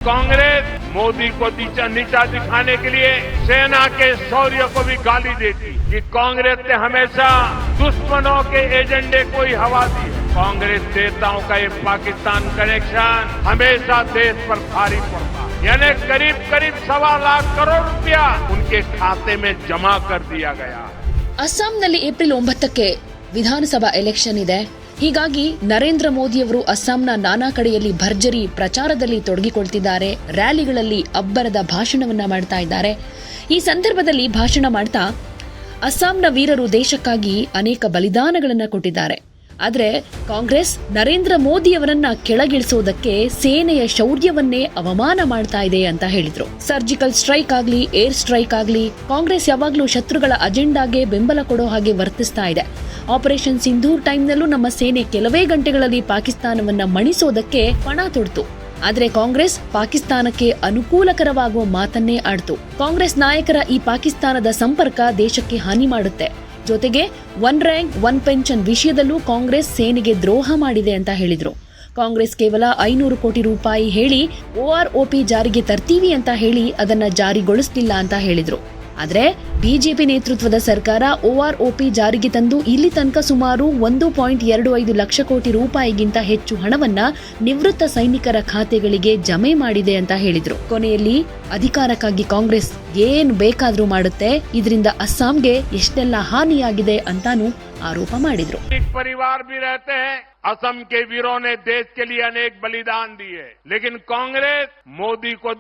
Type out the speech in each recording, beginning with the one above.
कांग्रेस मोदी को नीचा दिखाने के लिए सेना के शौर्य को भी गाली देती कि कांग्रेस ने हमेशा दुश्मनों के एजेंडे को ही हवा दी है। कांग्रेस नेताओं का ये पाकिस्तान कनेक्शन हमेशा देश पर भारी पड़ता है। यानी करीब करीब 1.25 लाख करोड़ रुपया उनके खाते में जमा कर दिया गया है। ಅಸ್ಸಾಂನಲ್ಲಿ ಏಪ್ರಿಲ್ 9ಕ್ಕೆ ವಿಧಾನಸಭಾ ಎಲೆಕ್ಷನ್ ಇದೆ. ಹೀಗಾಗಿ ನರೇಂದ್ರ ಮೋದಿಯವರು ಅಸ್ಸಾಂನ ನಾನಾ ಕಡೆಯಲ್ಲಿ ಭರ್ಜರಿ ಪ್ರಚಾರದಲ್ಲಿ ತೊಡಗಿಕೊಳ್ತಿದ್ದಾರೆ. ರ್ಯಾಲಿಗಳಲ್ಲಿ ಅಬ್ಬರದ ಭಾಷಣವನ್ನ ಮಾಡ್ತಾ ಇದ್ದಾರೆ. ಈ ಸಂದರ್ಭದಲ್ಲಿ ಭಾಷಣ ಮಾಡ್ತಾ ಅಸ್ಸಾಂನ ವೀರರು ದೇಶಕ್ಕಾಗಿ ಅನೇಕ ಬಲಿದಾನಗಳನ್ನು ಕೊಟ್ಟಿದ್ದಾರೆ. ಆದರೆ ಕಾಂಗ್ರೆಸ್ ನರೇಂದ್ರ ಮೋದಿಯವರನ್ನ ಕೆಳಗಿಳಿಸೋದಕ್ಕೆ ಸೇನೆಯ ಶೌರ್ಯವನ್ನೇ ಅವಮಾನ ಮಾಡ್ತಾ ಇದೆ ಅಂತ ಹೇಳಿದ್ರು. ಸರ್ಜಿಕಲ್ ಸ್ಟ್ರೈಕ್ ಆಗ್ಲಿ, ಏರ್ ಸ್ಟ್ರೈಕ್ ಆಗ್ಲಿ, ಕಾಂಗ್ರೆಸ್ ಯಾವಾಗ್ಲೂ ಶತ್ರುಗಳ ಅಜೆಂಡಾಗೆ ಬೆಂಬಲ ಕೊಡೋ ಹಾಗೆ ವರ್ತಿಸ್ತಾ ಇದೆ. ಆಪರೇಷನ್ ಸಿಂಧೂರ್ ಟೈಮ್ನಲ್ಲೂ ನಮ್ಮ ಸೇನೆ ಕೆಲವೇ ಗಂಟೆಗಳಲ್ಲಿ ಪಾಕಿಸ್ತಾನವನ್ನ ಮಣಿಸೋದಕ್ಕೆ ಪಣ ತೊಡ್ತು. ಆದ್ರೆ ಕಾಂಗ್ರೆಸ್ ಪಾಕಿಸ್ತಾನಕ್ಕೆ ಅನುಕೂಲಕರವಾಗುವ ಮಾತನ್ನೇ ಆಡ್ತು. ಕಾಂಗ್ರೆಸ್ ನಾಯಕರ ಈ ಪಾಕಿಸ್ತಾನದ ಸಂಪರ್ಕ ದೇಶಕ್ಕೆ ಹಾನಿ ಮಾಡುತ್ತೆ. ಜೊತೆಗೆ 1 ರ್ಯಾಂಕ್ 1 ಪೆನ್ಷನ್ ವಿಷಯದಲ್ಲೂ ಕಾಂಗ್ರೆಸ್ ಸೇನೆಗೆ ದ್ರೋಹ ಮಾಡಿದೆ ಅಂತ ಹೇಳಿದ್ರು. ಕಾಂಗ್ರೆಸ್ ಕೇವಲ 500 ಕೋಟಿ ರೂಪಾಯಿ ಹೇಳಿ OROP ಜಾರಿಗೆ ತರ್ತೀವಿ ಅಂತ ಹೇಳಿ ಅದನ್ನ ಜಾರಿಗೊಳಿಸಲಿಲ್ಲ ಅಂತ ಹೇಳಿದ್ರು. ಆದ್ರೆ ಬಿಜೆಪಿ ನೇತೃತ್ವದ ಸರ್ಕಾರ OROP ಜಾರಿಗೆ ತಂದು ಇಲ್ಲಿ ತನಕ ಸುಮಾರು 1.25 ಲಕ್ಷ ಕೋಟಿ ರೂಪಾಯಿಗಿಂತ ಹೆಚ್ಚು ಹಣವನ್ನ ನಿವೃತ್ತ ಸೈನಿಕರ ಖಾತೆಗಳಿಗೆ ಜಮೆ ಮಾಡಿದೆ ಅಂತ ಹೇಳಿದ್ರು. ಕೊನೆಯಲ್ಲಿ ಅಧಿಕಾರಕ್ಕಾಗಿ ಕಾಂಗ್ರೆಸ್ ಏನ್ ಬೇಕಾದ್ರೂ ಮಾಡುತ್ತೆ, ಇದರಿಂದ ಅಸ್ಸಾಂಗೆ ಎಷ್ಟೆಲ್ಲ ಹಾನಿಯಾಗಿದೆ ಅಂತಾನು ಆರೋಪ ಮಾಡಿದ್ರು. परिवार भी रहते हैं। असम के वीरों ने देश के लिए अनेक बलिदान दिए, लेकिन कांग्रेस मोदी को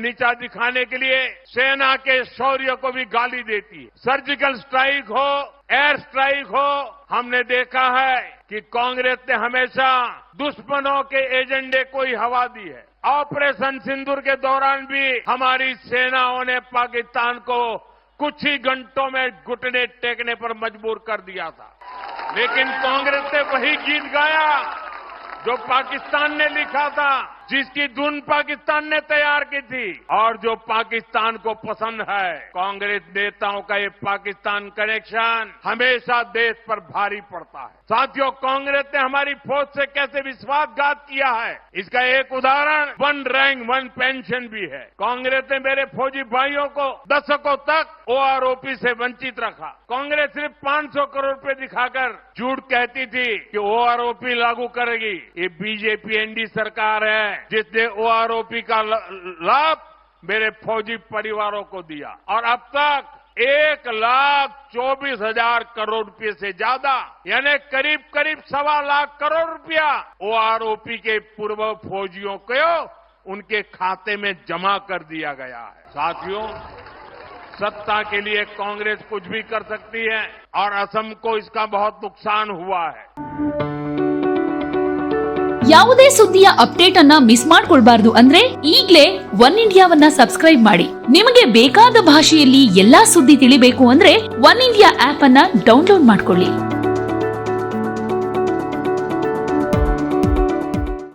नीचा दिखाने के लिए सेना के शौर्य को भी गाली देती है। सर्जिकल स्ट्राइक हो, एयर स्ट्राइक हो, हमने देखा है कि कांग्रेस ने हमेशा दुश्मनों के एजेंडे को ही हवा दी है। ऑपरेशन सिंदूर के दौरान भी हमारी सेनाओं ने पाकिस्तान को कुछ ही घंटों में घुटने टेकने पर मजबूर कर दिया था, लेकिन कांग्रेस ने वही गीत गाया जो पाकिस्तान ने लिखा था, जिसकी धुन पाकिस्तान ने तैयार की थी और जो पाकिस्तान को पसंद है। कांग्रेस नेताओं का ये पाकिस्तान कनेक्शन हमेशा देश पर भारी पड़ता है। साथियों, कांग्रेस ने हमारी फौज से कैसे विश्वासघात किया है, इसका एक उदाहरण 1 रैंक 1 पेंशन भी है। कांग्रेस ने मेरे फौजी भाइयों को दशकों तक OROP से वंचित रखा। कांग्रेस सिर्फ 500 करोड़ रुपए दिखाकर झूठ कहती थी कि OROP लागू करेगी। ये बीजेपी एनडी सरकार है जिसने OROP का लाभ मेरे फौजी परिवारों को दिया और अब तक 1,24,000 करोड़ रुपए से ज्यादा यानी करीब करीब 1.25 लाख करोड़ रुपया OROP के पूर्व फौजियों को उनके खाते में जमा कर दिया गया है। साथियों, सत्ता के लिए कांग्रेस कुछ भी कर सकती है और असम को इसका बहुत नुकसान हुआ है। ಯಾವುದೇ ಸುದ್ದಿಯ ಅಪ್ಡೇಟ್ ಅನ್ನ ಮಿಸ್ ಮಾಡ್ಕೊಳ್ಬಾರ್ದು ಅಂದ್ರೆ ಈಗ್ಲೇ ಒನ್ ಇಂಡಿಯಾವನ್ನ ಸಬ್ಸ್ಕ್ರೈಬ್ ಮಾಡಿ. ನಿಮಗೆ ಬೇಕಾದ ಭಾಷೆಯಲ್ಲಿ ಎಲ್ಲಾ ಸುದ್ದಿ ತಿಳಿಬೇಕು ಅಂದ್ರೆ ಒನ್ ಇಂಡಿಯಾ ಆಪ್ ಅನ್ನ ಡೌನ್ಲೋಡ್ ಮಾಡ್ಕೊಳ್ಳಿ.